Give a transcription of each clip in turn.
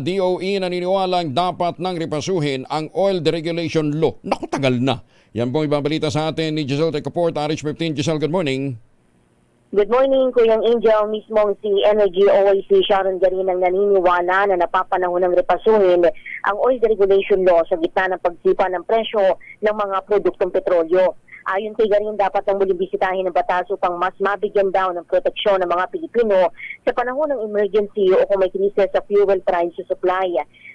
DOE naniniwalang dapat nang repasuhin ang Oil Deregulation Law. Naku, tagal na. Yan po ibabalita sa atin ni Giselle Tecoport, RH15. Giselle, good morning. Good morning, Kuyang Angel. Mismong si Energy OIC Sharon Garinang naniniwala na napapanahon ng repasuhin ang Oil Deregulation Law sa gitna ng pagsipa ng presyo ng mga produktong petrolyo. Ayon kay Garin, dapat ang muling bisitahin ng batas upang mas mabigyan daw ng proteksyon ng mga Pilipino sa panahon ng emergency o kung may krisis sa fuel price supply.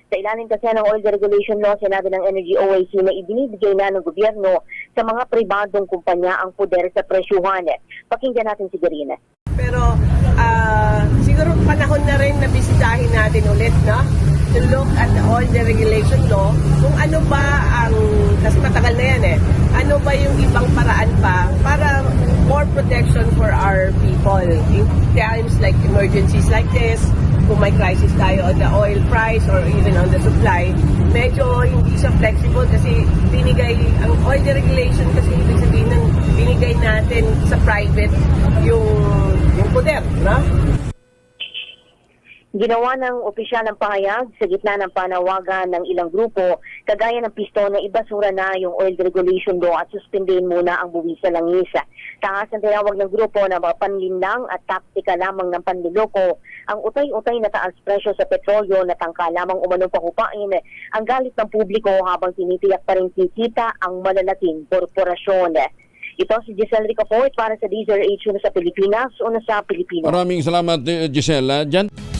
Sa ilalim kasi ng Oil Deregulation Law, sinabi ng Energy OIC na ibinibigay na ng gobyerno sa mga pribadong kumpanya ang poder sa presyuhan. Pakinggan natin si Garin. Pero siguro panahon na rin na bisitahin natin ulit, no? To look at the Oil Deregulation Law, kung ano ba ang, kasi matagal na yan ano ba yung ibang paraan pa para more protection for our people in times like emergencies like this, kung may crisis tayo on the oil price or even on the supply, medyo hindi siya flexible kasi binigay, ang oil deregulation kasi ibig sabihin ng binigay natin sa private yung poder, no? Ginawa ng opisyal ng pahayag sa gitna ng panawagan ng ilang grupo, kagaya ng pisto na ibasura na yung Oil Deregulation Law at suspindihin muna ang buwis sa langis. Taas ang tinawag ng grupo na mga panlinlang at taktika lamang ng panliloko, ang utay-utay na taas presyo sa petrolyo na tangka lamang umanong pakupain ang galit ng publiko habang tinitiyak pa rin kikita ang malalaking korporasyon. Ito si Giselle Ricafort para sa DZRH, una sa Pilipinas, una sa Pilipinas. Maraming salamat, Giselle. Diyan.